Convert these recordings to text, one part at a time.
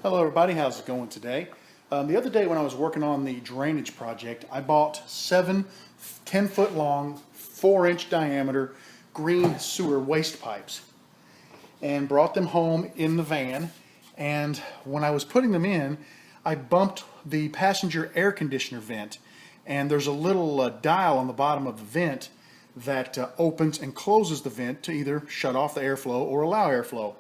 Hello everybody, how's it going today? The other day when I was working on the drainage project, I bought 7 10-foot long, 4-inch diameter green sewer waste pipes and brought them home in the van. And when I was putting them in, I bumped the passenger air conditioner vent, and there's a little dial on the bottom of the vent that opens and closes the vent to either shut off the airflow or allow airflow.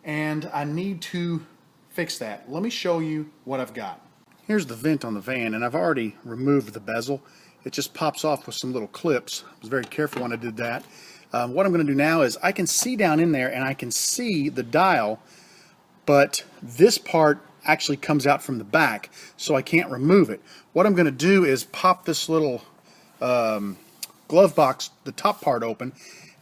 And I need to fix that. Let me show you what I've got. Here's the vent on the van, and I've already removed the bezel. It just pops off with some little clips. I was very careful when I did that. What I'm going to do now is I can see down in there and I can see the dial, but this part actually comes out from the back, so I can't remove it. What I'm going to do is pop this little glove box, the top part open,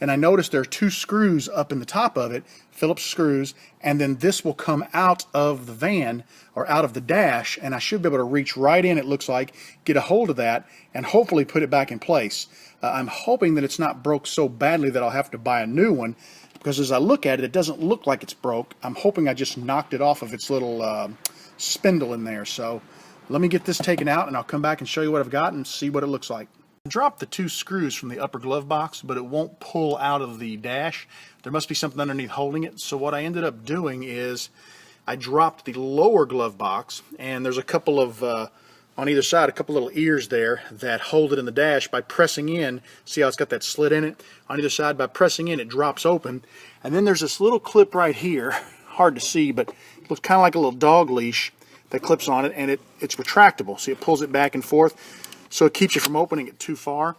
and I noticed there are 2 screws up in the top of it, Phillips screws, and then this will come out of the van or out of the dash, and I should be able to reach right in, it looks like, get a hold of that, and hopefully put it back in place. I'm hoping that it's not broke so badly that I'll have to buy a new one, because as I look at it, it doesn't look like it's broke. I'm hoping I just knocked it off of its little spindle in there. So let me get this taken out, and I'll come back and show you what I've got and see what it looks like. I dropped the 2 screws from the upper glove box, but it won't pull out of the dash. There must be something underneath holding it. So what I ended up doing is I dropped the lower glove box, and there's a couple of, on either side, a couple little ears there that hold it in the dash. By pressing in, see how it's got that slit in it? On either side, by pressing in, it drops open. And then there's this little clip right here, hard to see, but it looks kind of like a little dog leash that clips on it, and it's retractable. See, it pulls it back and forth, so it keeps you from opening it too far.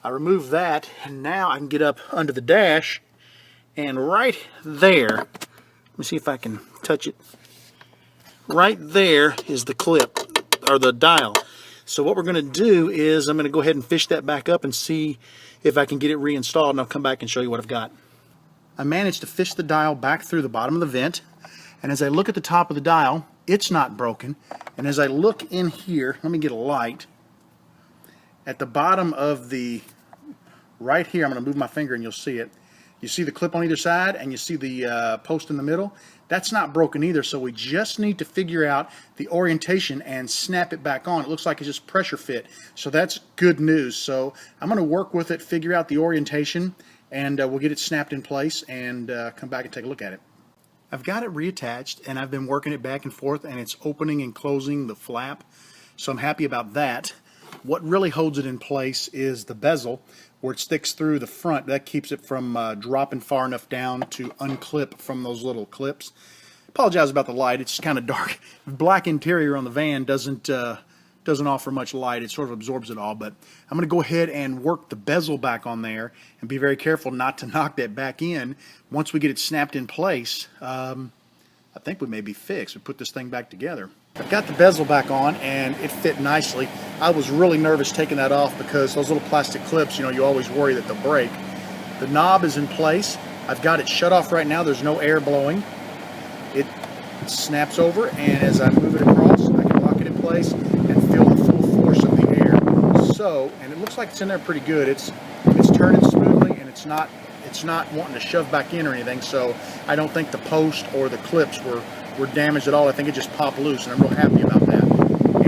I removed that, and now I can get up under the dash, and right there, let me see if I can touch it. Right there is the clip, or the dial. So what we're going to do is I'm going to go ahead and fish that back up and see if I can get it reinstalled, and I'll come back and show you what I've got. I managed to fish the dial back through the bottom of the vent, and as I look at the top of the dial, it's not broken. And as I look in here, let me get a light. At the bottom of the, right here, I'm going to move my finger and you'll see it. You see the clip on either side, and you see the post in the middle. That's not broken either, so we just need to figure out the orientation and snap it back on. It looks like it's just pressure fit, so that's good news. So I'm going to work with it, figure out the orientation, and we'll get it snapped in place and come back and take a look at it. I've got it reattached, and I've been working it back and forth, and it's opening and closing the flap, so I'm happy about that. What really holds it in place is the bezel, where it sticks through the front. That keeps it from dropping far enough down to unclip from those little clips. Apologize about the light, it's kind of dark. Black interior on the van doesn't offer much light. It sort of absorbs it all, but I'm going to go ahead and work the bezel back on there and be very careful not to knock that back in. Once we get it snapped in place, I think we may be fixed. We put this thing back together. I've got the bezel back on, and it fit nicely. I was really nervous taking that off because those little plastic clips, you know, you always worry that they'll break. The knob is in place. I've got it shut off right now. There's no air blowing. It snaps over, and as I move it across, I can lock it in place and feel the full force of the air. So, and it looks like it's in there pretty good. It's turning smoothly, and it's not wanting to shove back in or anything, so I don't think the post or the clips were damaged at all. I think it just popped loose, and I'm real happy about that.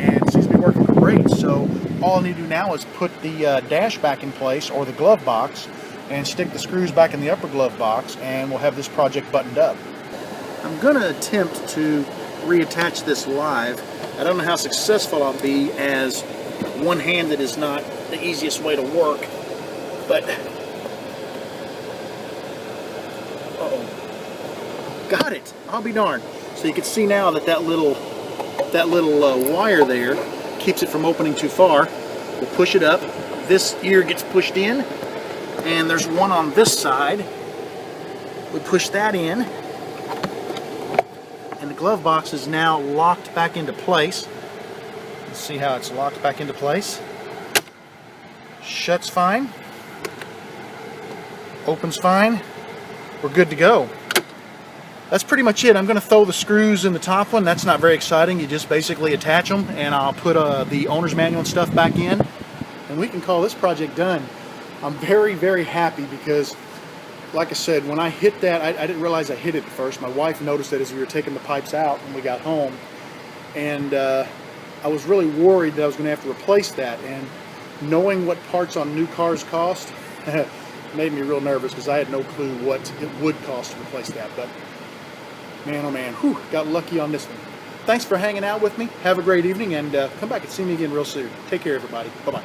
And it seems to be working great, so all I need to do now is put the dash back in place, or the glove box, and stick the screws back in the upper glove box, and we'll have this project buttoned up. I'm going to attempt to reattach this live. I don't know how successful I'll be, as one-handed is not the easiest way to work, but got it. I'll be darned. So you can see now that that little wire there keeps it from opening too far. We'll push it up. This ear gets pushed in, and there's one on this side. We push that in, and the glove box is now locked back into place. Let's see how it's locked back into place. Shuts fine. Opens fine. We're good to go. That's pretty much it. I'm going to throw the screws in the top one. That's not very exciting. You just basically attach them, and I'll put the owner's manual and stuff back in, and we can call this project done. I'm very, very happy because like I said, when I hit that, I didn't realize I hit it at first. My wife noticed it as we were taking the pipes out when we got home. And I was really worried that I was going to have to replace that. And knowing what parts on new cars cost made me real nervous because I had no clue what it would cost to replace that. But man, oh man, whew, got lucky on this one. Thanks for hanging out with me. Have a great evening, and come back and see me again real soon. Take care, everybody. Bye-bye.